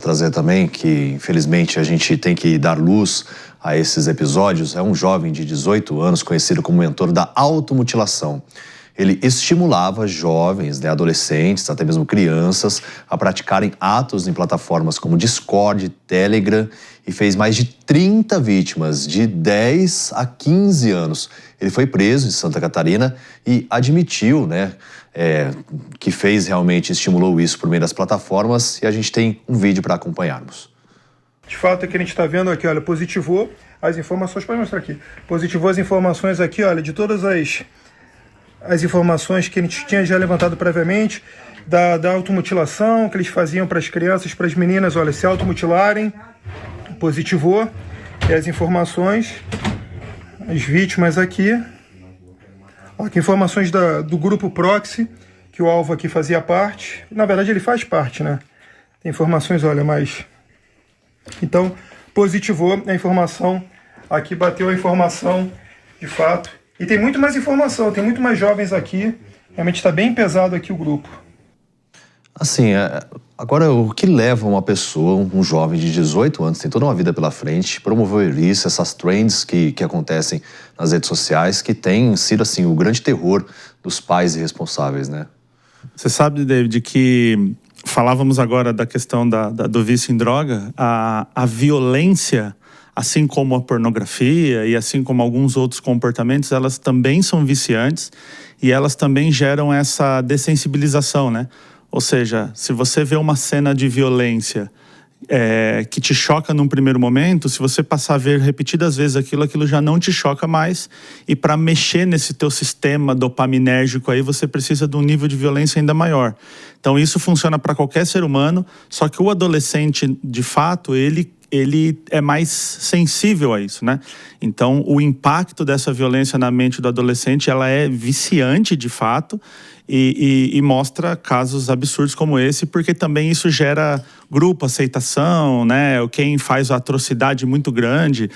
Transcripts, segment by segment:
Trazer também que, infelizmente, a gente tem que dar luz a esses episódios. É um jovem de 18 anos, conhecido como mentor da automutilação. Ele estimulava jovens, adolescentes, até mesmo crianças, a praticarem atos em plataformas como Discord, Telegram, e fez mais de 30 vítimas de 10 a 15 anos. Ele foi preso em Santa Catarina e admitiu, que estimulou isso por meio das plataformas, e a gente tem um vídeo para acompanharmos. De fato, é que a gente está vendo aqui, olha, positivou as informações, pode mostrar aqui, positivou as informações aqui, olha, de todas as informações que a gente tinha já levantado previamente, da automutilação que eles faziam para as crianças, para as meninas, olha, se automutilarem, positivou, e as informações, as vítimas aqui, aqui informações do grupo Proxy, que o alvo aqui fazia parte, na verdade ele faz parte, né? Tem informações, olha, mas... Então, positivou a informação, aqui bateu a informação, de fato, e tem muito mais informação, tem muito mais jovens aqui, realmente está bem pesado aqui o grupo. Assim, agora o que leva uma pessoa, um jovem de 18 anos, tem toda uma vida pela frente, promover isso, essas trends que acontecem nas redes sociais, que tem sido, assim, o grande terror dos pais irresponsáveis, né? Você sabe, David, que falávamos agora da questão do vício em droga, a violência, assim como a pornografia e assim como alguns outros comportamentos, elas também são viciantes e elas também geram essa dessensibilização, né? Ou seja, se você vê uma cena de violência que te choca num primeiro momento, se você passar a ver repetidas vezes aquilo já não te choca mais, e para mexer nesse teu sistema dopaminérgico aí, você precisa de um nível de violência ainda maior. Então isso funciona para qualquer ser humano, só que o adolescente, de fato, ele é mais sensível a isso, né? Então, o impacto dessa violência na mente do adolescente, ela é viciante, de fato, e mostra casos absurdos como esse, porque também isso gera grupo, aceitação, né? Quem faz atrocidade muito grande,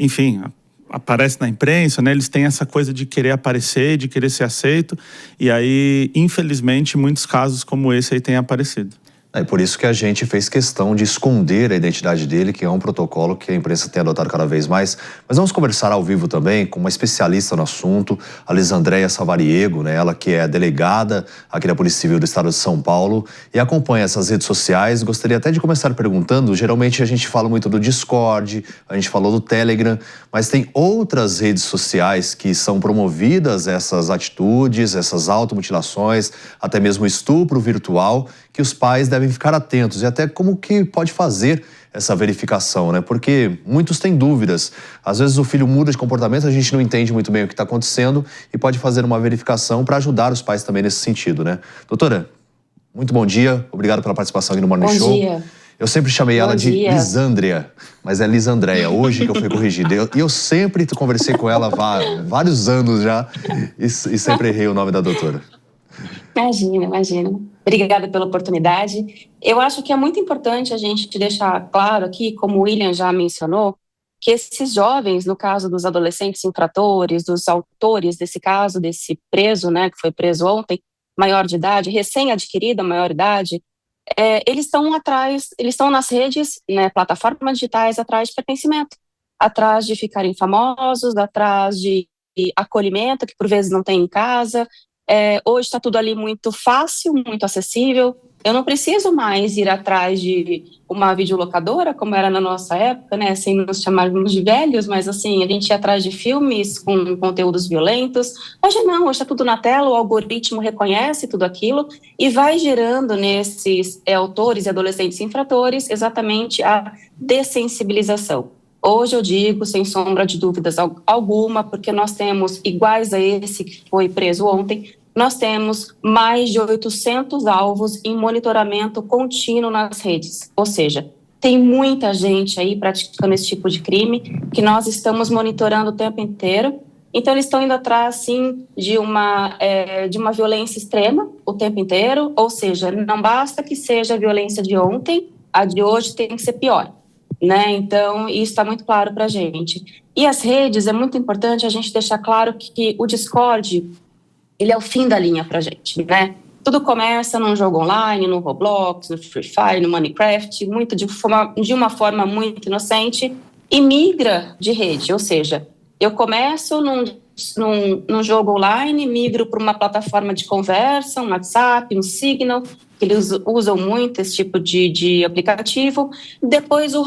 enfim, aparece na imprensa, né? Eles têm essa coisa de querer aparecer, de querer ser aceito, e aí, infelizmente, muitos casos como esse aí têm aparecido. É por isso que a gente fez questão de esconder a identidade dele, que é um protocolo que a imprensa tem adotado cada vez mais. Mas vamos conversar ao vivo também com uma especialista no assunto, a Lisandreia Savariego, né? Ela que é delegada aqui da Polícia Civil do Estado de São Paulo e acompanha essas redes sociais. Gostaria até de começar perguntando, geralmente a gente fala muito do Discord, a gente falou do Telegram, mas tem outras redes sociais que são promovidas essas atitudes, essas automutilações, até mesmo estupro virtual, que os pais devem ficar atentos, e até como que pode fazer essa verificação, né? Porque muitos têm dúvidas. Às vezes o filho muda de comportamento, a gente não entende muito bem o que está acontecendo e pode fazer uma verificação para ajudar os pais também nesse sentido, né? Doutora, muito bom dia, obrigado pela participação aqui no Morning Show. Bom dia. Eu sempre chamei ela de Lisandria, mas é Lisandreia, hoje que eu fui corrigido. E eu sempre conversei com ela há vários anos já e sempre errei o nome da doutora. Imagina. Obrigada pela oportunidade. Eu acho que é muito importante a gente deixar claro aqui, como o William já mencionou, que esses jovens, no caso dos adolescentes infratores, dos autores desse caso, desse preso, né, que foi preso ontem, maior de idade, recém-adquirida maioridade, eles estão nas redes, né, plataformas digitais, atrás de pertencimento, atrás de ficarem famosos, atrás de acolhimento, que por vezes não tem em casa. Hoje está tudo ali muito fácil, muito acessível. Eu não preciso mais ir atrás de uma videolocadora, como era na nossa época, né, sem nos chamarmos de velhos, mas assim, a gente ia atrás de filmes com conteúdos violentos. Hoje não, hoje está tudo na tela, o algoritmo reconhece tudo aquilo e vai gerando nesses autores e adolescentes infratores exatamente a dessensibilização. Hoje eu digo, sem sombra de dúvidas alguma, porque nós temos, iguais a esse que foi preso ontem, nós temos mais de 800 alvos em monitoramento contínuo nas redes. Ou seja, tem muita gente aí praticando esse tipo de crime que nós estamos monitorando o tempo inteiro. Então, eles estão indo atrás, sim, de uma violência extrema o tempo inteiro. Ou seja, não basta que seja a violência de ontem, a de hoje tem que ser pior. Né? Então, isso está muito claro para a gente. E as redes, é muito importante a gente deixar claro que o Discord, ele é o fim da linha para a gente, né? Tudo começa num jogo online, no Roblox, no Free Fire, no Minecraft, muito de uma forma muito inocente, e migra de rede, ou seja, eu começo num jogo online, migro para uma plataforma de conversa, um WhatsApp, um Signal, que eles usam muito esse tipo de aplicativo. Depois o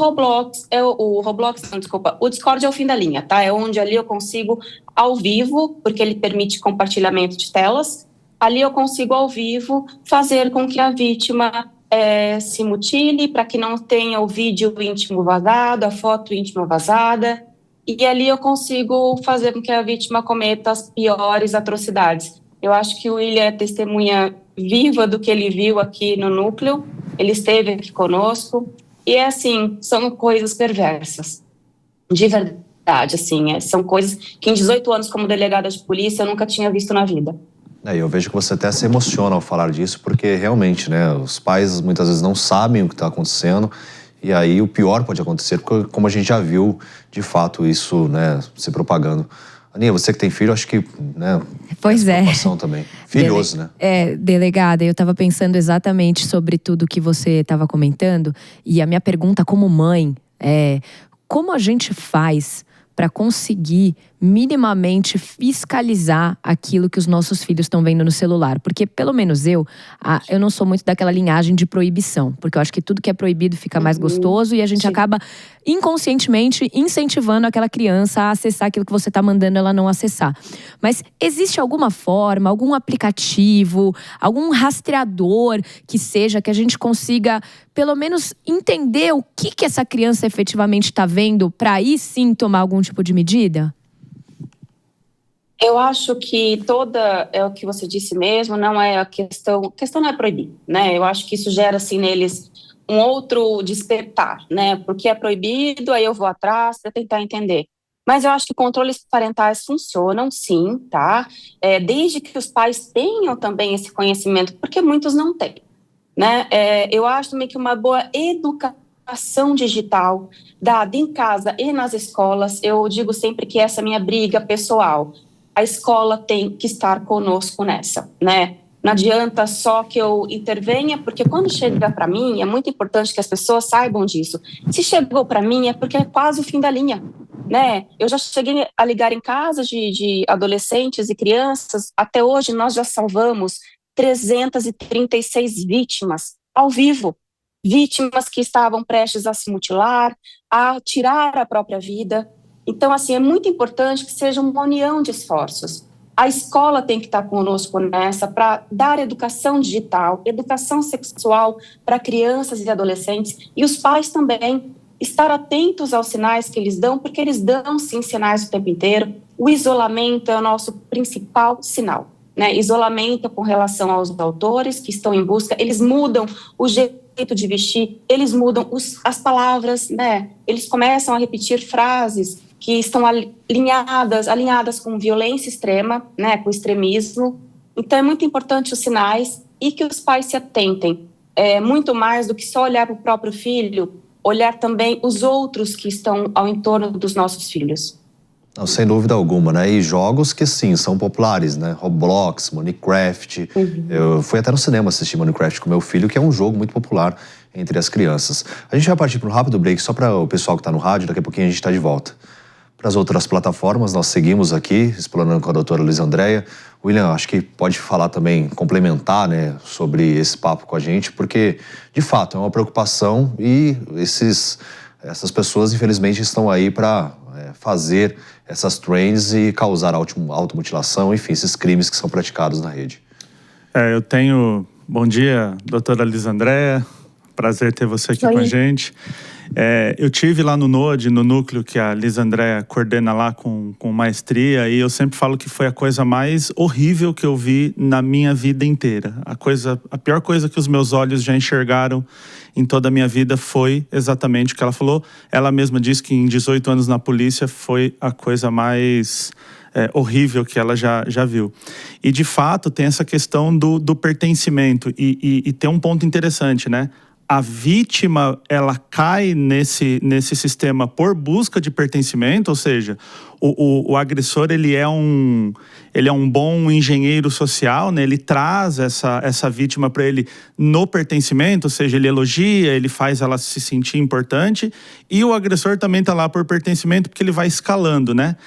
Discord é o fim da linha, tá? É onde ali eu consigo ao vivo, porque ele permite compartilhamento de telas, ali eu consigo ao vivo fazer com que a vítima se mutile, para que não tenha o vídeo íntimo vazado, a foto íntima vazada, e ali eu consigo fazer com que a vítima cometa as piores atrocidades. Eu acho que o William é testemunha viva do que ele viu aqui no núcleo, ele esteve aqui conosco, e assim, são coisas perversas, de verdade, assim, são coisas que em 18 anos como delegada de polícia eu nunca tinha visto na vida. Eu vejo que você até se emociona ao falar disso, porque realmente, né, os pais muitas vezes não sabem o que está acontecendo, e aí o pior pode acontecer, porque como a gente já viu, de fato, isso, né, se propagando. Aninha, você que tem filho, acho que, né, pois é. Preocupação também. Filhoso, né? Delegada, eu estava pensando exatamente sobre tudo que você estava comentando, e a minha pergunta como mãe é: como a gente faz para conseguir minimamente fiscalizar aquilo que os nossos filhos estão vendo no celular? Porque, pelo menos eu não sou muito daquela linhagem de proibição. Porque eu acho que tudo que é proibido fica mais gostoso e a gente acaba inconscientemente incentivando aquela criança a acessar aquilo que você está mandando ela não acessar. Mas existe alguma forma, algum aplicativo, algum rastreador que a gente consiga pelo menos entender o que essa criança efetivamente está vendo para aí sim tomar algum tipo de medida? Eu acho que é o que você disse mesmo, não é a questão não é proibir, né? Eu acho que isso gera, assim, neles um outro despertar, né? Porque é proibido, aí eu vou atrás para tentar entender. Mas eu acho que controles parentais funcionam, sim, tá? Desde que os pais tenham também esse conhecimento, porque muitos não têm, né? Eu acho também que uma boa educação digital dada em casa e nas escolas, eu digo sempre que essa é a minha briga pessoal. A escola tem que estar conosco nessa, né? Não adianta só que eu intervenha, porque quando chega para mim, é muito importante que as pessoas saibam disso. Se chegou para mim é porque é quase o fim da linha, né? Eu já cheguei a ligar em casas de adolescentes e crianças, até hoje nós já salvamos 336 vítimas ao vivo. Vítimas que estavam prestes a se mutilar, a tirar a própria vida. Então, assim, é muito importante que seja uma união de esforços. A escola tem que estar conosco nessa para dar educação digital, educação sexual para crianças e adolescentes, e os pais também estar atentos aos sinais que eles dão, porque eles dão, sim, sinais o tempo inteiro. O isolamento é o nosso principal sinal, né? Isolamento com relação aos autores que estão em busca, eles mudam o jeito de vestir, eles mudam as palavras, né? Eles começam a repetir frases que estão alinhadas com violência extrema, né, com extremismo. Então, é muito importante os sinais e que os pais se atentem. Muito mais do que só olhar para o próprio filho, olhar também os outros que estão ao entorno dos nossos filhos. Não, sem dúvida alguma, né? E jogos que, sim, são populares, né? Roblox, Minecraft. Eu fui até no cinema assistir Minecraft com meu filho, que é um jogo muito popular entre as crianças. A gente vai partir para um rápido break só para o pessoal que está no rádio, daqui a pouquinho a gente está de volta. Para as outras plataformas, nós seguimos aqui, explorando com a doutora Luiza Andréia. William, acho que pode falar também, complementar, né, sobre esse papo com a gente, porque, de fato, é uma preocupação e essas pessoas, infelizmente, estão aí para fazer essas trends e causar automutilação, enfim, esses crimes que são praticados na rede. Eu tenho... Bom dia, doutora Luiza Andréia. Prazer ter você aqui com a gente. Eu tive lá no NODE, no núcleo que a Luiza Andréia coordena lá com maestria, e eu sempre falo que foi a coisa mais horrível que eu vi na minha vida inteira. A pior coisa que os meus olhos já enxergaram em toda a minha vida foi exatamente o que ela falou. Ela mesma disse que em 18 anos na polícia foi a coisa mais horrível que ela já viu. E de fato tem essa questão do pertencimento, e tem um ponto interessante, né? A vítima, ela cai nesse sistema por busca de pertencimento, ou seja, o agressor, ele é um bom engenheiro social, né? Ele traz essa vítima para ele no pertencimento, ou seja, ele elogia, ele faz ela se sentir importante, e o agressor também está lá por pertencimento porque ele vai escalando, né?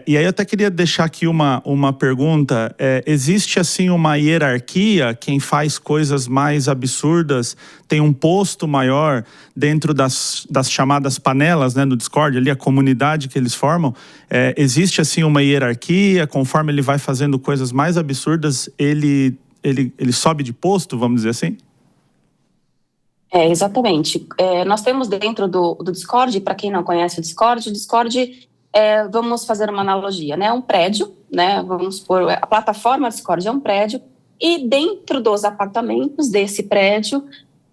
E aí eu até queria deixar aqui uma pergunta. Existe, assim, uma hierarquia? Quem faz coisas mais absurdas tem um posto maior dentro das chamadas panelas, né, no Discord, ali, a comunidade que eles formam. Existe, assim, uma hierarquia? Conforme ele vai fazendo coisas mais absurdas, ele sobe de posto, vamos dizer assim? Exatamente. Nós temos dentro do Discord, para quem não conhece o Discord, vamos fazer uma analogia, né? Um prédio, né? Vamos supor, a plataforma Discord é um prédio, e dentro dos apartamentos desse prédio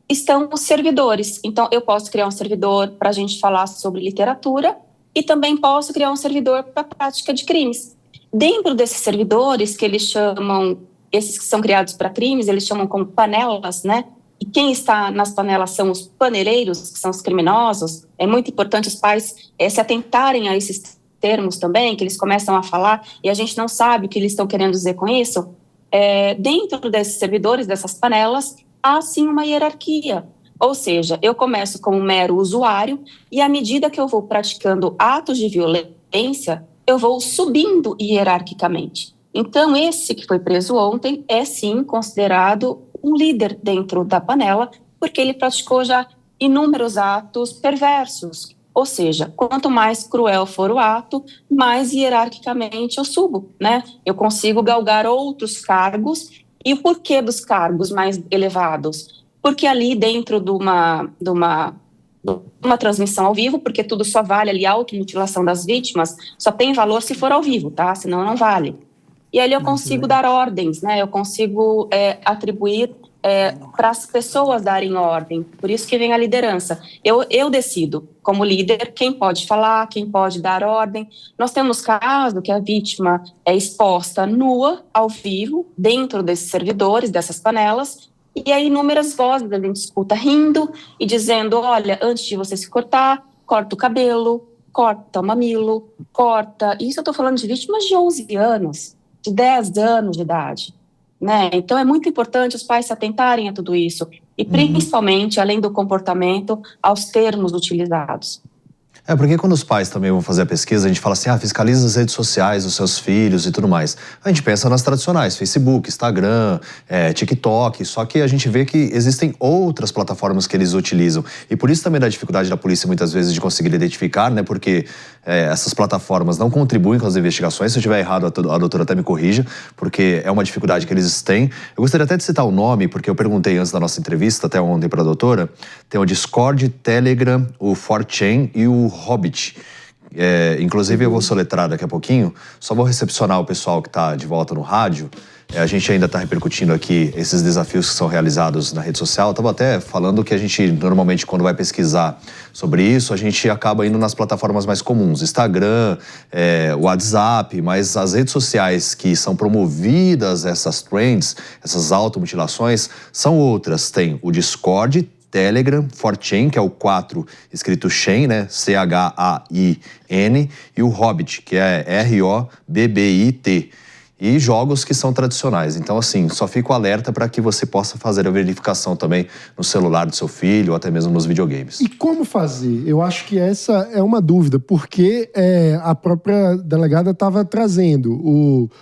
estão os servidores. Então, eu posso criar um servidor para a gente falar sobre literatura, e também posso criar um servidor para a prática de crimes. Dentro desses servidores, que eles chamam, esses que são criados para crimes, eles chamam como panelas, né? E quem está nas panelas são os paneleiros, que são os criminosos. É muito importante os pais se atentarem a esses termos também, que eles começam a falar e a gente não sabe o que eles estão querendo dizer com isso. Dentro desses servidores, dessas panelas, há sim uma hierarquia. Ou seja, eu começo como um mero usuário e à medida que eu vou praticando atos de violência, eu vou subindo hierarquicamente. Então, esse que foi preso ontem é sim considerado um líder dentro da panela, porque ele praticou já inúmeros atos perversos. Ou seja, quanto mais cruel for o ato, mais hierarquicamente eu subo, né? Eu consigo galgar outros cargos. E o porquê dos cargos mais elevados? Porque ali dentro de uma transmissão ao vivo, porque tudo só vale ali, a automutilação das vítimas, só tem valor se for ao vivo, tá? Senão não vale. E ali eu consigo dar ordens, né? Eu consigo atribuir para as pessoas darem ordem. Por isso que vem a liderança. Eu decido, como líder, quem pode falar, quem pode dar ordem. Nós temos caso que a vítima é exposta nua, ao vivo, dentro desses servidores, dessas panelas, e aí inúmeras vozes a gente escuta rindo e dizendo, olha, antes de você se cortar, corta o cabelo, corta o mamilo, corta... Isso eu estou falando de vítimas de 11 anos, de 10 anos de idade, né? Então é muito importante os pais se atentarem a tudo isso e principalmente, além do comportamento, aos termos utilizados. Porque quando os pais também vão fazer a pesquisa, a gente fala assim, fiscaliza as redes sociais dos seus filhos e tudo mais. A gente pensa nas tradicionais, Facebook, Instagram, TikTok, só que a gente vê que existem outras plataformas que eles utilizam. E por isso também dá dificuldade da polícia muitas vezes de conseguir identificar, né? Porque essas plataformas não contribuem com as investigações. Se eu estiver errado, a doutora até me corrija, porque é uma dificuldade que eles têm. Eu gostaria até de citar o nome, porque eu perguntei antes da nossa entrevista, até ontem para a doutora, tem o Discord, Telegram, o 4chan e o Hobbit. Inclusive eu vou soletrar daqui a pouquinho, só vou recepcionar o pessoal que está de volta no rádio. A gente ainda está repercutindo aqui esses desafios que são realizados na rede social. Estava até falando que a gente, normalmente, quando vai pesquisar sobre isso, a gente acaba indo nas plataformas mais comuns. Instagram, WhatsApp, mas as redes sociais que são promovidas, essas trends, essas automutilações, são outras. Tem o Discord, Telegram, 4chan, que é o 4 escrito Chain, né? CHAIN, e o Hobbit, que é ROBBIT. E jogos que são tradicionais. Então, assim, só fico alerta para que você possa fazer a verificação também no celular do seu filho ou até mesmo nos videogames. E como fazer? Eu acho que essa é uma dúvida, porque a própria delegada estava trazendo.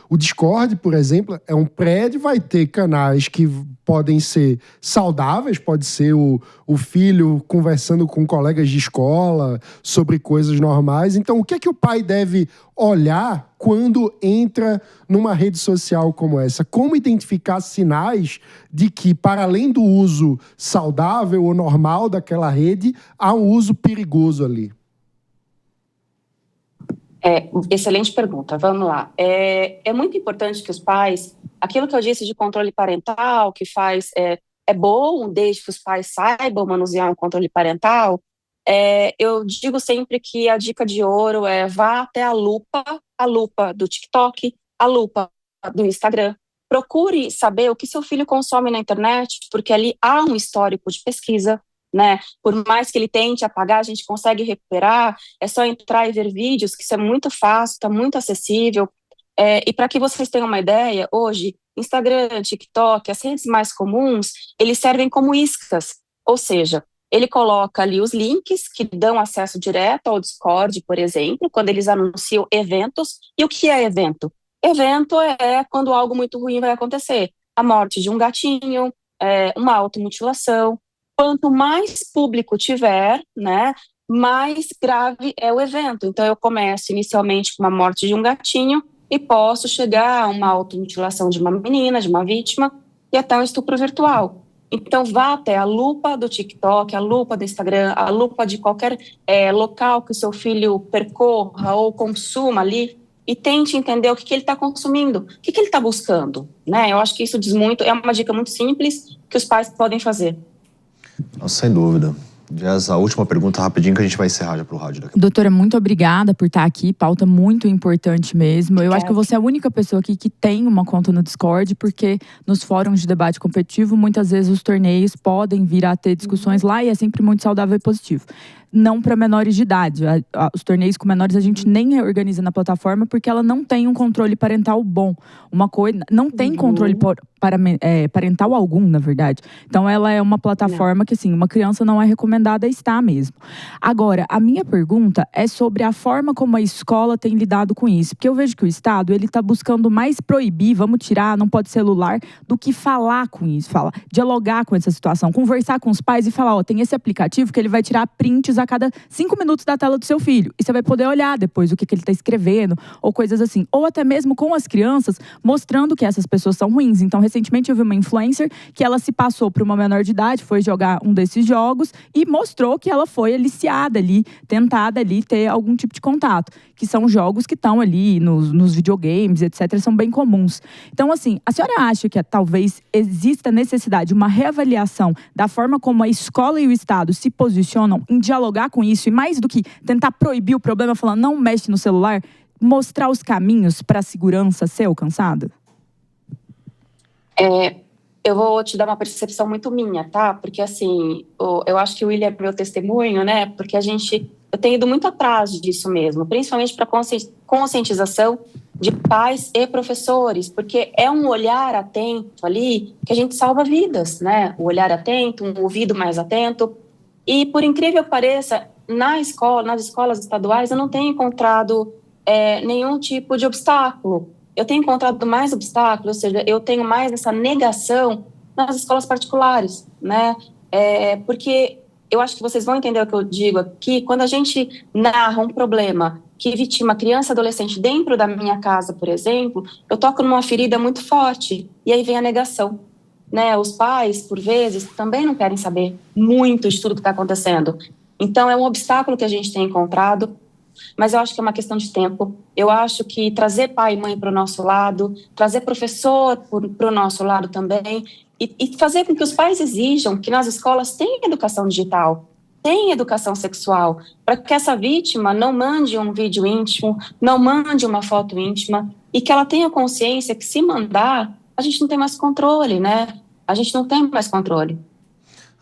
O Discord, por exemplo, é um prédio, vai ter canais que podem ser saudáveis, pode ser o filho conversando com colegas de escola sobre coisas normais. Então, o que é que o pai deve olhar quando entra numa rede social como essa? Como identificar sinais de que, para além do uso saudável ou normal daquela rede, há um uso perigoso ali? Excelente pergunta, vamos lá. É muito importante que os pais, aquilo que eu disse de controle parental, que faz, é bom desde que os pais saibam manusear um controle parental. Eu digo sempre que a dica de ouro vá até a lupa do TikTok, a lupa do Instagram. Procure saber o que seu filho consome na internet, porque ali há um histórico de pesquisa. né? Por mais que ele tente apagar, a gente consegue recuperar, é só entrar e ver vídeos, que isso é muito fácil, está muito acessível. E para que vocês tenham uma ideia, hoje, Instagram, TikTok, as redes mais comuns, eles servem como iscas, ou seja, ele coloca ali os links que dão acesso direto ao Discord, por exemplo, quando eles anunciam eventos. E o que é evento? Evento é quando algo muito ruim vai acontecer. A morte de um gatinho, uma automutilação. Quanto mais público tiver, né, mais grave é o evento. Então, eu começo inicialmente com uma morte de um gatinho e posso chegar a uma automutilação de uma menina, de uma vítima, e até um estupro virtual. Então, vá até a lupa do TikTok, a lupa do Instagram, a lupa de qualquer local que o seu filho percorra ou consuma ali e tente entender o que ele está consumindo, o que ele está buscando, né? Eu acho que isso diz muito, é uma dica muito simples que os pais podem fazer. Nossa, sem dúvida. Jess, a última pergunta rapidinho que a gente vai encerrar já pro rádio daqui. Doutora, muito obrigada por estar aqui, pauta muito importante mesmo. Eu acho que você é a única pessoa aqui que tem uma conta no Discord, porque nos fóruns de debate competitivo, muitas vezes os torneios podem vir a ter discussões lá e é sempre muito saudável e positivo. Não para menores de idade. Os torneios com menores a gente nem organiza na plataforma porque ela não tem um controle parental bom. Uma coisa, não tem controle parental algum, na verdade. Então ela é uma plataforma que, assim, uma criança não é recomendada a estar mesmo. Agora, a minha pergunta é sobre a forma como a escola tem lidado com isso. Porque eu vejo que o Estado, ele está buscando mais proibir, vamos tirar, não pode celular, do que falar com isso. Dialogar com essa situação, conversar com os pais e falar, tem esse aplicativo que ele vai tirar prints a cada 5 minutos da tela do seu filho. E você vai poder olhar depois o que ele está escrevendo, ou coisas assim. Ou até mesmo com as crianças, mostrando que essas pessoas são ruins. Então, recentemente eu vi uma influencer que ela se passou por uma menor de idade, foi jogar um desses jogos e mostrou que ela foi aliciada ali, tentada ali ter algum tipo de contato. Que são jogos que estão ali nos videogames, etc., são bem comuns. Então, assim, a senhora acha que talvez exista necessidade de uma reavaliação da forma como a escola e o Estado se posicionam em dialogar com isso, e mais do que tentar proibir o problema, falando não mexe no celular, mostrar os caminhos para a segurança ser alcançada? Eu vou te dar uma percepção muito minha, tá? Porque, assim, eu acho que o William é meu testemunho, né? Porque eu tenho ido muito atrás disso mesmo, principalmente para conscientização de pais e professores, porque é um olhar atento ali que a gente salva vidas, né? O olhar atento, um ouvido mais atento. E, por incrível que pareça, nas escolas estaduais, eu não tenho encontrado nenhum tipo de obstáculo. Eu tenho encontrado mais obstáculos, ou seja, eu tenho mais essa negação nas escolas particulares, né? Porque eu acho que vocês vão entender o que eu digo aqui. Quando a gente narra um problema que vitima criança e adolescente dentro da minha casa, por exemplo, eu toco numa ferida muito forte, e aí vem a negação, né? Os pais, por vezes, também não querem saber muito de tudo que está acontecendo. Então, é um obstáculo que a gente tem encontrado, mas eu acho que é uma questão de tempo. Eu acho que trazer pai e mãe para o nosso lado, trazer professor para o nosso lado também, e fazer com que os pais exijam que nas escolas tenha educação digital, tenha educação sexual, para que essa vítima não mande um vídeo íntimo, não mande uma foto íntima, e que ela tenha consciência que, se mandar, a gente não tem mais controle, né? A gente não tem mais controle.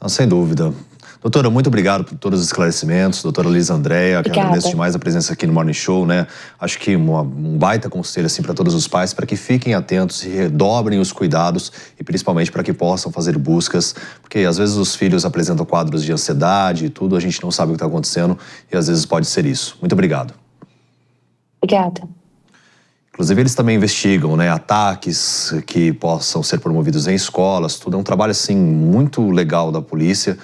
Sem dúvida. Doutora, muito obrigado por todos os esclarecimentos. Doutora Lisandreia, que agradeço demais a presença aqui no Morning Show, né? Acho que um baita conselho, assim, para todos os pais, para que fiquem atentos e redobrem os cuidados, e principalmente para que possam fazer buscas, porque às vezes os filhos apresentam quadros de ansiedade e tudo, a gente não sabe o que está acontecendo, e às vezes pode ser isso. Muito obrigado. Obrigada. Inclusive, eles também investigam, né, ataques que possam ser promovidos em escolas, tudo é um trabalho, assim, muito legal da polícia,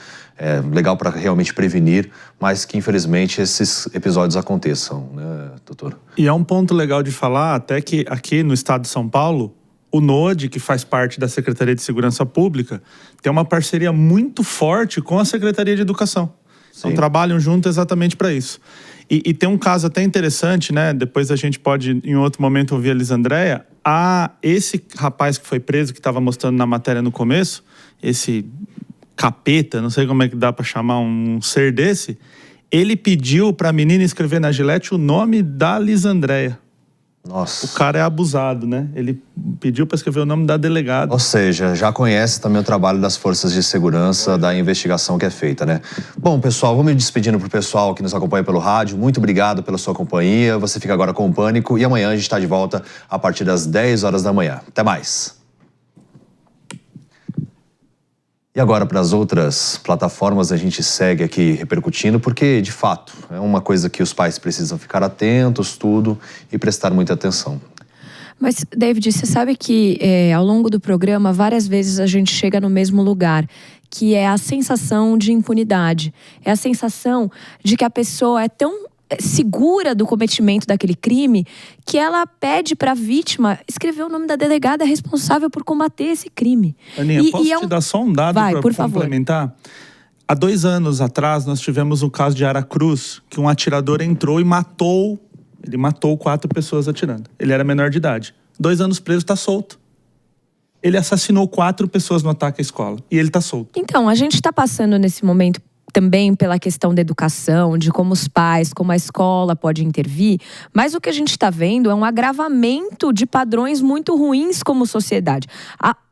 legal para realmente prevenir, mas que, infelizmente, esses episódios aconteçam, né, doutor? E é um ponto legal de falar, até que aqui no estado de São Paulo, o NOAD, que faz parte da Secretaria de Segurança Pública, tem uma parceria muito forte com a Secretaria de Educação. Então, trabalham junto exatamente para isso. E tem um caso até interessante, né? Depois a gente pode, em outro momento, ouvir a Lisandreia. Esse rapaz que foi preso, que estava mostrando na matéria no começo, esse capeta, não sei como é que dá para chamar um ser desse, ele pediu para a menina escrever na Gillette o nome da Lisandreia. Nossa. O cara é abusado, né? Ele pediu para escrever o nome da delegada. Ou seja, já conhece também o trabalho das forças de segurança, da investigação que é feita, né? Bom, pessoal, vou me despedindo pro pessoal que nos acompanha pelo rádio. Muito obrigado pela sua companhia. Você fica agora com o Pânico e amanhã a gente está de volta a partir das 10 horas da manhã. Até mais. E agora, para as outras plataformas, a gente segue aqui repercutindo, porque, de fato, é uma coisa que os pais precisam ficar atentos, tudo, e prestar muita atenção. Mas, David, você sabe que ao longo do programa, várias vezes a gente chega no mesmo lugar, que é a sensação de impunidade. É a sensação de que a pessoa é tão segura do cometimento daquele crime que ela pede para a vítima escrever o nome da delegada responsável por combater esse crime. Aninha, posso te dar só um dado para complementar? Favor. Há 2 anos atrás, nós tivemos o caso de Aracruz, que um atirador entrou e matou 4 pessoas atirando. Ele era menor de idade. 2 anos preso, está solto. Ele assassinou 4 pessoas no ataque à escola. E ele está solto. Então, a gente está passando nesse momento também pela questão da educação, de como os pais, como a escola pode intervir, mas o que a gente está vendo é um agravamento de padrões muito ruins como sociedade.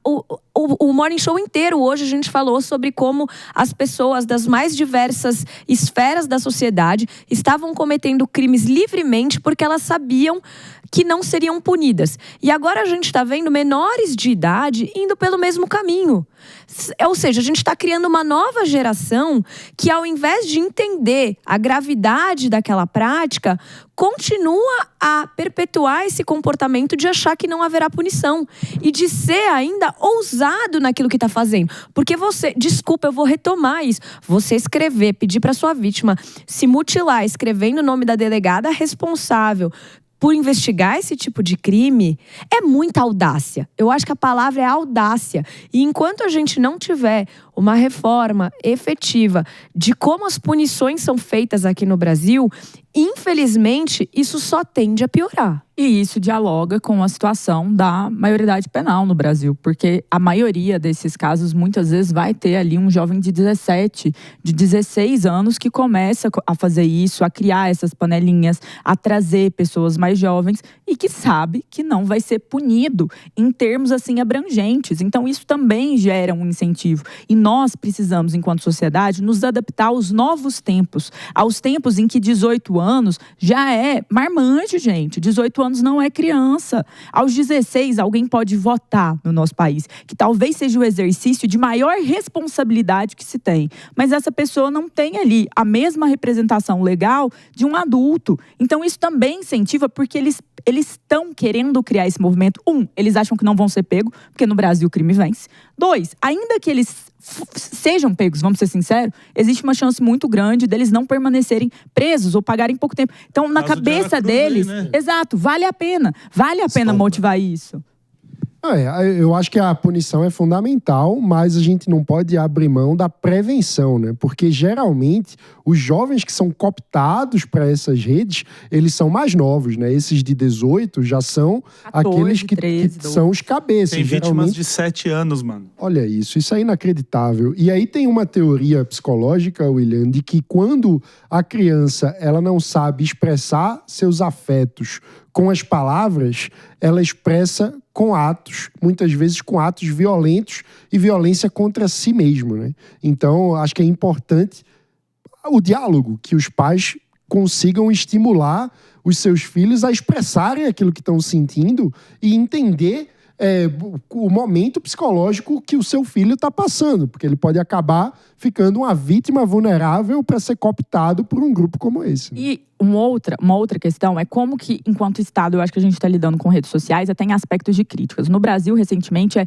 O Morning Show inteiro hoje a gente falou sobre como as pessoas das mais diversas esferas da sociedade estavam cometendo crimes livremente porque elas sabiam que não seriam punidas. E agora a gente está vendo menores de idade indo pelo mesmo caminho. Ou seja, a gente está criando uma nova geração que, ao invés de entender a gravidade daquela prática, continua a perpetuar esse comportamento de achar que não haverá punição e de ser ainda ousado naquilo que está fazendo. Porque você, desculpa, eu vou retomar isso, você escrever, pedir para sua vítima se mutilar, escrevendo o nome da delegada responsável por investigar esse tipo de crime, é muita audácia. Eu acho que a palavra é audácia. E enquanto a gente não tiver uma reforma efetiva de como as punições são feitas aqui no Brasil, infelizmente, isso só tende a piorar. E isso dialoga com a situação da maioridade penal no Brasil, porque a maioria desses casos muitas vezes vai ter ali um jovem de 17, de 16 anos que começa a fazer isso, a criar essas panelinhas, a trazer pessoas mais jovens e que sabe que não vai ser punido em termos assim abrangentes. Então isso também gera um incentivo. E nós precisamos, enquanto sociedade, nos adaptar aos novos tempos, aos tempos em que 18 anos já é marmante, gente. 18 anos não é criança. Aos 16, alguém pode votar no nosso país, que talvez seja o exercício de maior responsabilidade que se tem. Mas essa pessoa não tem ali a mesma representação legal de um adulto. Então isso também incentiva, porque eles estão querendo criar esse movimento. Eles acham que não vão ser pegos, porque no Brasil o crime vence. 2, ainda que eles sejam pegos, vamos ser sinceros, existe uma chance muito grande deles não permanecerem presos ou pagarem pouco tempo. Então, na cabeça deles, né? Exato, vale a pena motivar isso. Eu acho que a punição é fundamental, mas a gente não pode abrir mão da prevenção, né? Porque geralmente os jovens que são cooptados para essas redes, eles são mais novos, né? Esses de 18 já são 14, aqueles que 13, são os cabeças. Tem vítimas de 7 anos, mano. Olha isso é inacreditável. E aí tem uma teoria psicológica, William, de que quando a criança ela não sabe expressar seus afetos com as palavras, ela expressa com atos, muitas vezes com atos violentos e violência contra si mesmo, né? Então, acho que é importante o diálogo, que os pais consigam estimular os seus filhos a expressarem aquilo que estão sentindo e entender o momento psicológico que o seu filho está passando, porque ele pode acabar ficando uma vítima vulnerável para ser cooptado por um grupo como esse. E uma outra questão é como que, enquanto Estado, eu acho que a gente está lidando com redes sociais, até em aspectos de críticas. No Brasil, recentemente,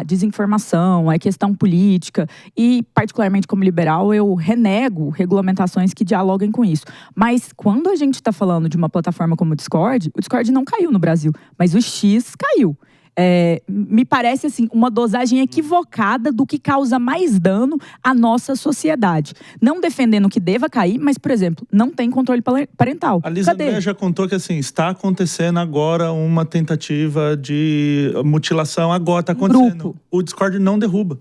desinformação, é questão política. E, particularmente como liberal, eu renego regulamentações que dialoguem com isso. Mas quando a gente está falando de uma plataforma como o Discord não caiu no Brasil, mas o X caiu. Me parece assim, uma dosagem equivocada do que causa mais dano à nossa sociedade. Não defendendo que deva cair, mas, por exemplo, não tem controle parental. A Lisa André já contou que assim, está acontecendo agora uma tentativa de mutilação, agora está acontecendo. Grupo. O Discord não derruba.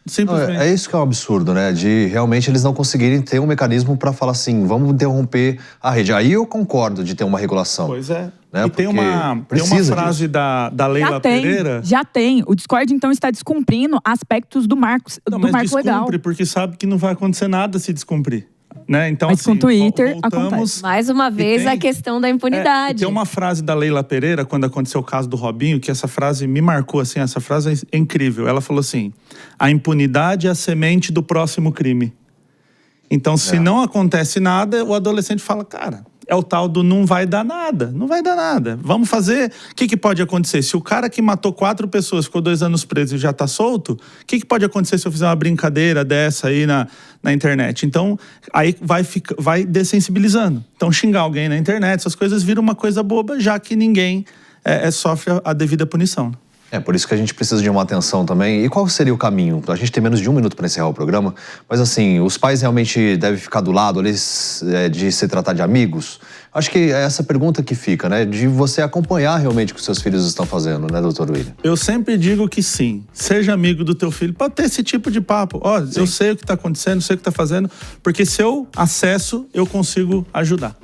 Simplesmente. É isso que é um absurdo, né? De realmente eles não conseguirem ter um mecanismo para falar assim, vamos interromper a rede. Aí eu concordo de ter uma regulação. Pois é. né? E tem uma frase da Leila Pereira. Já tem. O Discord, então, está descumprindo aspectos do marco legal. Descumpre, porque sabe que não vai acontecer nada se descumprir. Né? Então, mas assim, com o Twitter voltamos, acontece. Mais uma vez a questão da impunidade. Tem uma frase da Leila Pereira, quando aconteceu o caso do Robinho, que essa frase me marcou, assim, essa frase é incrível. Ela falou assim, a impunidade é a semente do próximo crime. Então, se não acontece nada, o adolescente fala, cara, é o tal do não vai dar nada, não vai dar nada. Vamos fazer... O que pode acontecer? Se o cara que matou 4 pessoas ficou 2 anos preso e já tá solto, o que pode acontecer se eu fizer uma brincadeira dessa aí na internet? Então, aí vai dessensibilizando. Então, xingar alguém na internet, essas coisas viram uma coisa boba, já que ninguém sofre a devida punição. Por isso que a gente precisa de uma atenção também. E qual seria o caminho? A gente tem menos de 1 minuto para encerrar o programa, mas assim, os pais realmente devem ficar do lado ali de se tratar de amigos? Acho que é essa pergunta que fica, né? De você acompanhar realmente o que os seus filhos estão fazendo, né, doutor William? Eu sempre digo que sim. Seja amigo do teu filho, pode ter esse tipo de papo. Ó, eu sei o que está acontecendo, sei o que está fazendo, porque se eu acesso, eu consigo ajudar.